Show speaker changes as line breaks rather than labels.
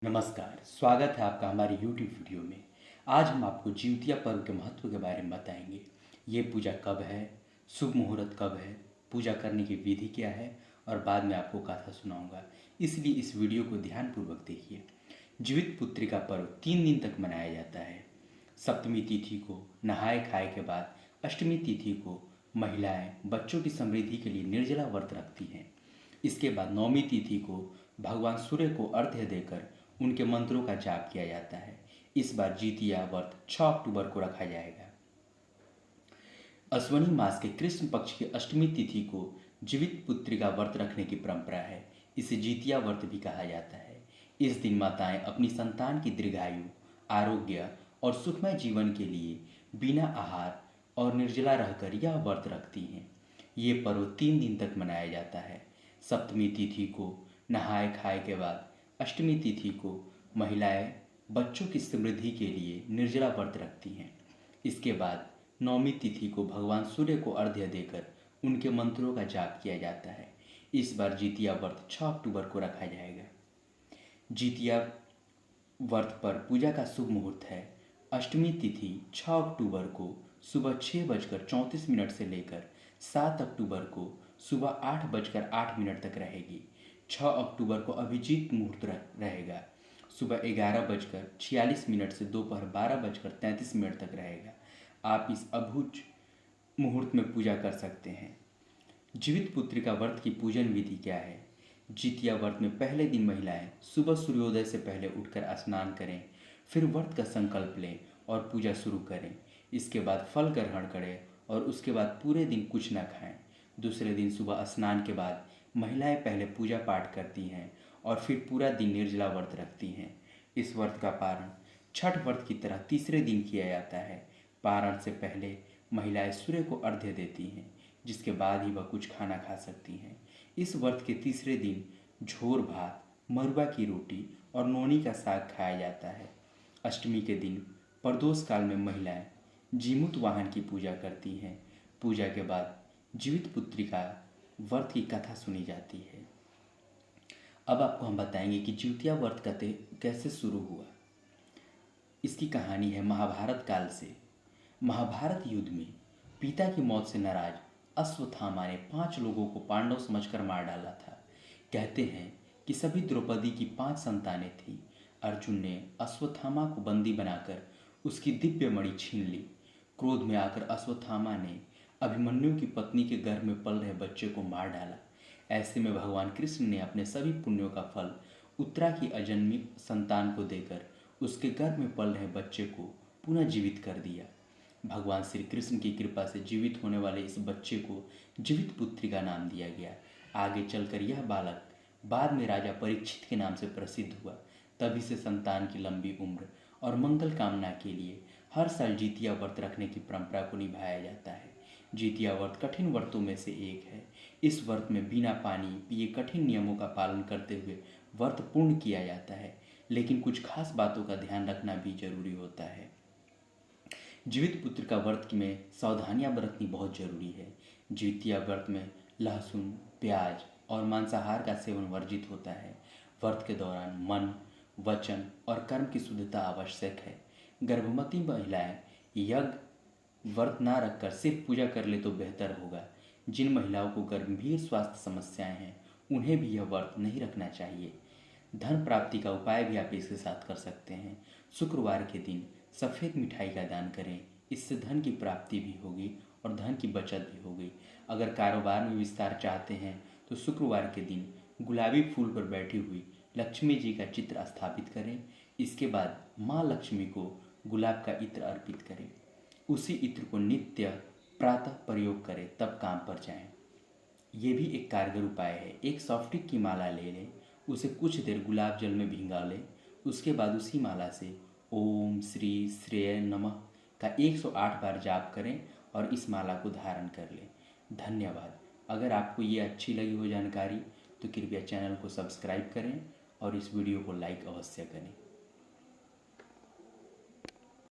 नमस्कार, स्वागत है आपका हमारे YouTube वीडियो में। आज हम आपको जिउतिया पर्व के महत्व के बारे में बताएंगे। ये पूजा कब है, शुभ मुहूर्त कब है, पूजा करने की विधि क्या है और बाद में आपको कथा सुनाऊंगा, इसलिए इस वीडियो को ध्यानपूर्वक देखिए। जीवित पुत्री का पर्व 3 दिन तक मनाया जाता है। सप्तमी तिथि को नहाए खाए के बाद अष्टमी तिथि को महिलाएं बच्चों की समृद्धि के लिए निर्जला व्रत रखती हैं। इसके बाद नौमी तिथि को भगवान सूर्य को अर्घ्य देकर उनके मंत्रों का जाप किया जाता है। इस बार जितिया व्रत 6 अक्टूबर को रखा जाएगा। अश्विनी मास के कृष्ण पक्ष की अष्टमी तिथि को जीवित पुत्री का व्रत रखने की परंपरा है। इसे जितिया व्रत भी कहा जाता है। इस दिन माताएं अपनी संतान की दीर्घायु, आरोग्य और सुखमय जीवन के लिए बिना आहार और निर्जला रहकर यह व्रत रखती हैं। ये पर्व 3 दिन तक मनाया जाता है। सप्तमी तिथि को नहाए खाए के बाद अष्टमी तिथि को महिलाएं बच्चों की समृद्धि के लिए निर्जला व्रत रखती हैं। इसके बाद नौमी तिथि को भगवान सूर्य को अर्घ्य देकर उनके मंत्रों का जाप किया जाता है। इस बार जितिया व्रत 6 अक्टूबर को रखा जाएगा। जितिया व्रत पर पूजा का शुभ मुहूर्त है। अष्टमी तिथि 6 अक्टूबर को सुबह 6:34 से लेकर 7 अक्टूबर को सुबह 8:08 तक रहेगी। 6 अक्टूबर को अभिजीत मुहूर्त रहेगा। सुबह 11:46 से दोपहर 12:33 तक रहेगा। आप इस अभुज मुहूर्त में पूजा कर सकते हैं। जीवित पुत्री का व्रत की पूजन विधि क्या है? जितिया व्रत में पहले दिन महिलाएं सुबह सूर्योदय से पहले उठकर स्नान करें, फिर व्रत का संकल्प लें और पूजा शुरू करें। इसके बाद फल ग्रहण करें और उसके बाद पूरे दिन कुछ न खाएं। दूसरे दिन सुबह स्नान के बाद महिलाएं पहले पूजा पाठ करती हैं और फिर पूरा दिन निर्जला व्रत रखती हैं। इस व्रत का पारण छठ व्रत की तरह तीसरे दिन किया जाता है। पारण से पहले महिलाएं सूर्य को अर्घ्य देती हैं, जिसके बाद ही वह कुछ खाना खा सकती हैं। इस व्रत के तीसरे दिन झोर भात, मरुआ की रोटी और नोनी का साग खाया जाता है। अष्टमी के दिन प्रदोष काल में महिलाएं जीमूत वाहन की पूजा करती हैं। पूजा के बाद जीवित पुत्री का व्रत की कथा सुनी जाती है। अब आपको हम बताएंगे कि जिउतिया व्रत कैसे शुरू हुआ। इसकी कहानी है महाभारत काल से। महाभारत युद्ध में पिता की मौत से नाराज अश्वत्थामा ने 5 लोगों को पांडव समझकर मार डाला था। कहते हैं कि सभी द्रौपदी की 5 संतानें थीं। अर्जुन ने अश्वत्थामा को बंदी बनाकर उसकी दिव्य मणि छीन ली। क्रोध में आकर अश्वत्थामा ने अभिमन्यु की पत्नी के गर्भ में पल रहे बच्चे को मार डाला। ऐसे में भगवान कृष्ण ने अपने सभी पुण्यों का फल उत्तरा की अजन्मी संतान को देकर उसके गर्भ में पल रहे बच्चे को पुनः जीवित कर दिया। भगवान श्री कृष्ण की कृपा से जीवित होने वाले इस बच्चे को जीवित पुत्री का नाम दिया गया। आगे चलकर यह बालक बाद में राजा परीक्षित के नाम से प्रसिद्ध हुआ। तभी से संतान की लंबी उम्र और मंगल कामना के लिए हर साल जितिया व्रत रखने की परंपरा को निभाया जाता है। जितिया व्रत कठिन व्रतों में से एक है। इस व्रत में बिना पानी पिए कठिन नियमों का पालन करते हुए व्रत पूर्ण किया जाता है, लेकिन कुछ खास बातों का ध्यान रखना भी जरूरी होता है। जीवित पुत्र का व्रत में सावधानियां बरतनी बहुत जरूरी है। जितिया व्रत में लहसुन, प्याज और मांसाहार का सेवन वर्जित होता है। व्रत के दौरान मन, वचन और कर्म की शुद्धता आवश्यक है। गर्भवती महिलाएं यज्ञ व्रत ना रखकर सिर्फ पूजा कर ले तो बेहतर होगा। जिन महिलाओं को गंभीर स्वास्थ्य समस्याएं हैं उन्हें भी यह व्रत नहीं रखना चाहिए। धन प्राप्ति का उपाय भी आप इसके साथ कर सकते हैं। शुक्रवार के दिन सफ़ेद मिठाई का दान करें, इससे धन की प्राप्ति भी होगी और धन की बचत भी होगी। अगर कारोबार में विस्तार चाहते हैं तो शुक्रवार के दिन गुलाबी फूल पर बैठी हुई लक्ष्मी जी का चित्र स्थापित करें। इसके बाद माँ लक्ष्मी को गुलाब का इत्र अर्पित करें। उसी इत्र को नित्य प्रातः प्रयोग करें, तब काम पर जाएं। ये भी एक कारगर उपाय है। एक सॉफ्टिक की माला ले लें, उसे कुछ देर गुलाब जल में भिंगा लें। उसके बाद उसी माला से ओम श्री श्रेय नमः का 108 बार जाप करें और इस माला को धारण कर लें। धन्यवाद। अगर आपको ये अच्छी लगी हो जानकारी तो कृपया चैनल को सब्सक्राइब करें और इस वीडियो को लाइक अवश्य करें।